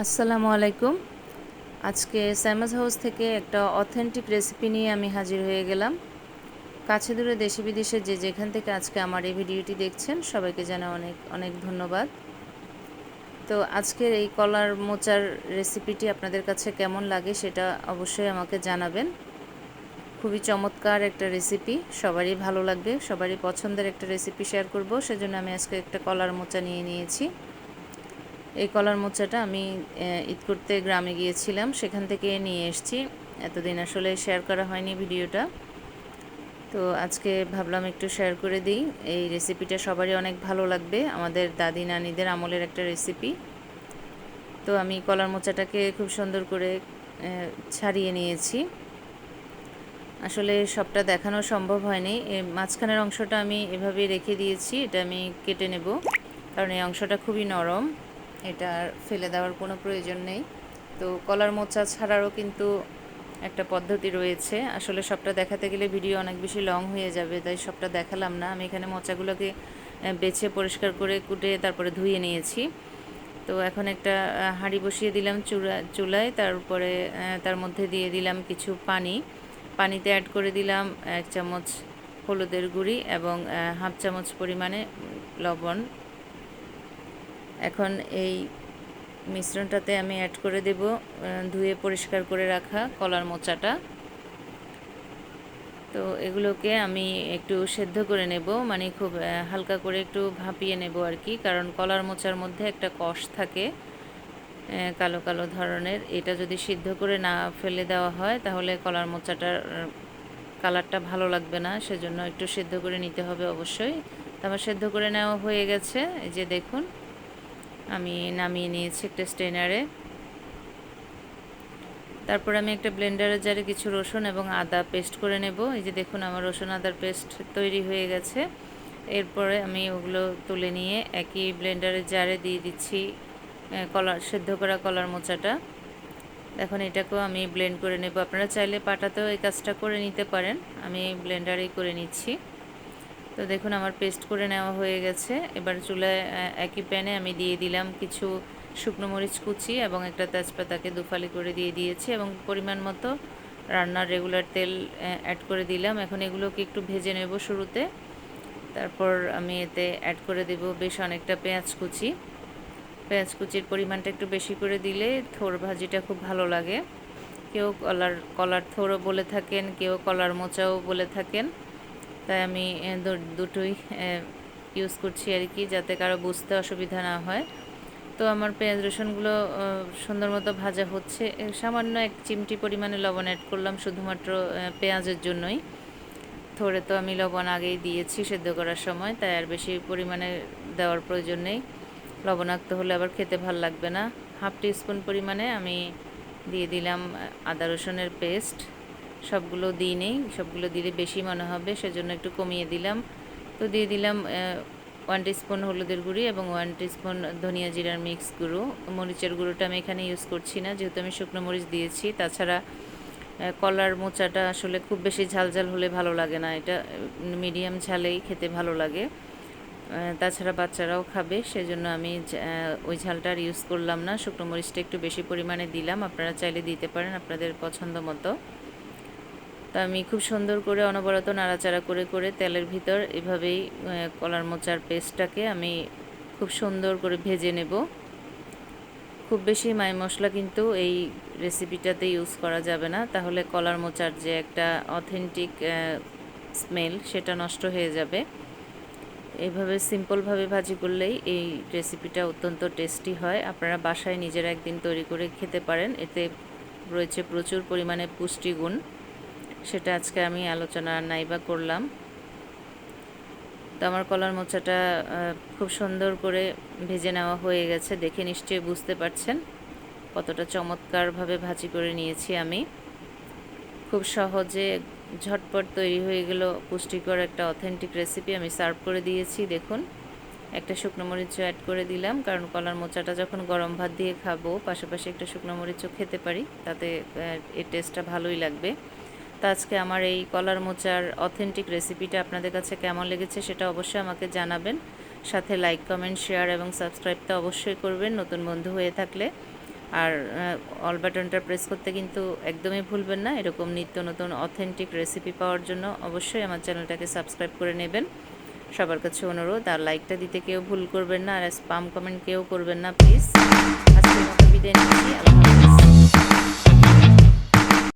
আসসালামু আলাইকুম। আজকে স্যামাস হাউস থেকে একটা অথেন্টিক রেসিপি নিয়ে আমি হাজির হয়ে গেলাম। কাছে দূরে দেশে বিদেশে যে যেখান থেকে আজকে আমার এই ভিডিওটি দেখছেন সবাইকে জানাই অনেক অনেক ধন্যবাদ। তো আজকের এই কলার মোচার রেসিপিটি আপনাদের কাছে কেমন লাগে সেটা অবশ্যই আমাকে জানাবেন। খুবই চমৎকার একটা রেসিপি, সবারই ভালো লাগবে, সবারই পছন্দের একটা রেসিপি শেয়ার করব। সেজন্য আমি আজকে একটা কলার মোচা নিয়ে নিয়েছি। এই কলার মোচাটা আমি ঈদ করতে গ্রামে গিয়েছিলাম, সেখান থেকে নিয়ে এসেছি। এতদিন আসলে শেয়ার করা হয়নি ভিডিওটা, তো আজকে ভাবলাম একটু শেয়ার করে দিই। এই রেসিপিটা সবারই অনেক ভালো লাগবে, আমাদের দাদি নানিদের আমলের একটা রেসিপি। তো আমি কলার মোচাটাকে খুব সুন্দর করে ছাড়িয়ে নিয়েছি। আসলে সবটা দেখানো সম্ভব হয়নি, মাঝখানের অংশটা আমি এভাবে রেখে দিয়েছি। এটা আমি কেটে নেব, কারণ এই অংশটা খুবই নরম, এটা ফেলে দেওয়ার কোনো প্রয়োজন নেই। তো কলার মোচা ছাড়ারও কিন্তু একটা পদ্ধতি রয়েছে। আসলে সবটা দেখাতে গেলে ভিডিও অনেক বেশি লং হয়ে যাবে, তাই সবটা দেখালাম না। আমি এখানে মোচাগুলোকে বেছে পরিষ্কার করে কুটে তারপরে ধুয়ে নিয়েছি। তো এখন একটা হাঁড়ি বসিয়ে দিলাম চুলায়, তারপরে তার মধ্যে দিয়ে দিলাম কিছু পানিতে অ্যাড করে দিলাম 1 চামচ হলুদের গুঁড়ি এবং হাফ চামচ পরিমাণে লবণ। এখন এই মিশ্রণটাতে আমি অ্যাড করে দেব ধুয়ে পরিষ্কার করে রাখা কলার মোচাটা। তো এগুলোকে আমি একটু সেদ্ধ করে নেব, মানে খুব হালকা করে একটু ভাপিয়ে নেব আর কি, কারণ কলার মোচার মধ্যে একটা কষ থাকে কালো কালো ধরনের। এটা যদি সিদ্ধ করে না ফেলে দেওয়া হয় তাহলে কলার মোচাটার কালারটা ভালো লাগবে না, সেজন্য একটু সেদ্ধ করে নিতে হবে অবশ্যই। তো আমার সেদ্ধ করে নেওয়া হয়ে গেছে, এই যে দেখুন আমি নামিয়ে নিয়েছি একটা স্ট্রেনারে। তারপর আমি একটা ব্লেন্ডারের জারে কিছু রসুন এবং আদা পেস্ট করে নেব। এই যে দেখুন আমার রসুন আদার পেস্ট তৈরি হয়ে গেছে। এরপরে আমি ওগুলো তুলে নিয়ে একই ব্লেন্ডারের জারে দিয়ে দিচ্ছি সেদ্ধ করা কলার মোচাটা। দেখুন এটাকেও আমি ব্লেন্ড করে নেব, আপনারা চাইলে পাটাতেও এই কাজটা করে নিতে পারেন, আমি ব্লেন্ডারেই করে নিচ্ছি। তো দেখুন আমার পেস্ট করে নেওয়া হয়ে গেছে। এবার চুলায় একই প্যানে আমি দিয়ে দিলাম কিছু শুকনো মরিচ কুচি এবং একটা তেজপাতাকে দুফালি করে দিয়ে দিয়েছি এবং পরিমাণ মতো রান্নার রেগুলার তেল অ্যাড করে দিলাম। এখন এগুলোকে একটু ভেজে নেব শুরুতে, তারপর আমি এতে অ্যাড করে দেব বেশ অনেকটা পেঁয়াজ কুচির পরিমাণটা একটু বেশি করে দিলে থোর ভাজিটা খুব ভালো লাগে। কেউ কলার থোরও বলে থাকেন, কেউ কলার মোচাও বলে থাকেন, তাই আমি দুটোই ইউজ করছি আর কি, যাতে কারো বুঝতে অসুবিধা না হয়। তো আমার পেঁয়াজ রসুনগুলো সুন্দর মতো ভাজা হচ্ছে। সামান্য 1 চিমটি পরিমাণে লবণ অ্যাড করলাম শুধুমাত্র পেঁয়াজের জন্যই। থোড়ে তো আমি লবণ আগেই দিয়েছি সেদ্ধ করার সময়, তাই আর বেশি পরিমাণে দেওয়ার প্রয়োজন নেই, লবণাক্ত হলে আবার খেতে ভাল লাগবে না। হাফ টিস্পুন পরিমাণে আমি দিয়ে দিলাম আদা রসুনের পেস্ট। সবগুলো দিইনি, সবগুলো দিলে বেশি মনে হবে, সেজন্য একটু কমিয়ে দিলাম। তো দিয়ে দিলাম 1 টিস্পুন হলুদের গুঁড়ি এবং 1 টিস্পুন ধনিয়া জিরার মিক্স গুঁড়ো। মরিচের গুঁড়োটা আমি এখানে ইউজ করছি না, যেহেতু আমি শুকনো মরিচ দিয়েছি। তাছাড়া কলার মোচাটা আসলে খুব বেশি ঝাল হলে ভালো লাগে না, এটা মিডিয়াম ঝালেই খেতে ভালো লাগে। তাছাড়া বাচ্চারাও খাবে, সেজন্য আমি ওই ঝালটা আর ইউজ করলাম না। শুকনো মরিচটা একটু বেশি পরিমাণে দিলাম, আপনারা চাইলে দিতে পারেন আপনাদের পছন্দ মতো। তো আমি খুব সুন্দর করে অনবরত নাড়াচাড়া করে তেলের ভিতর এভাবেই কলার মোচার পেস্টটাকে আমি খুব সুন্দর করে ভেজে নেব। খুব বেশি মাই মশলা কিন্তু এই রেসিপিটাতে ইউজ করা যাবে না, তাহলে কলার মোচার যে একটা অথেন্টিক স্মেল সেটা নষ্ট হয়ে যাবে। এইভাবে সিম্পলভাবে ভাজি করলেই এই রেসিপিটা অত্যন্ত টেস্টি হয়। আপনারা বাসায় নিজেরা একদিন তৈরি করে খেতে পারেন, এতে রয়েছে প্রচুর পরিমাণে পুষ্টিগুণ, সেটা আজকে আমি আলোচনা নাইবা করলাম। তো আমার কলার মোচাটা খুব সুন্দর করে ভেজে নেওয়া হয়ে গেছে, দেখে নিশ্চয়ই বুঝতে পারছেন কতটা চমৎকারভাবে ভাজি করে নিয়েছি আমি। খুব সহজে ঝটপট তৈরি হয়ে গেল পুষ্টিকর একটা অথেন্টিক রেসিপি। আমি সার্ভ করে দিয়েছি, দেখুন একটা শুকনো মরিচও অ্যাড করে দিলাম, কারণ কলার মোচাটা যখন গরম ভাত দিয়ে খাবো পাশাপাশি একটা শুকনো মরিচও খেতে পারি, তাতে এর টেস্টটা ভালোই লাগবে। তো আজকে আমার এই কলার মোচার অথেন্টিক রেসিপিটা আপনাদের কাছে কেমন লেগেছে সেটা অবশ্যই আমাকে জানাবেন। সাথে লাইক, কমেন্ট, শেয়ার এবং সাবস্ক্রাইব তো অবশ্যই করবেন নতুন বন্ধু হয়ে থাকলে। আর অল বাটনটা প্রেস করতে কিন্তু একদমই ভুলবেন না। এরকম নিত্য নতুন অথেন্টিক রেসিপি পাওয়ার জন্য অবশ্যই আমার চ্যানেলটাকে সাবস্ক্রাইব করে নেবেন। সবার কাছে অনুরোধ, আর লাইকটা দিতে কেউ ভুল করবেন না, আর স্পাম কমেন্ট কেউ করবেন না প্লিজ। আজকের মতো বিদায় নিচ্ছি, আল্লাহ হাফেজ।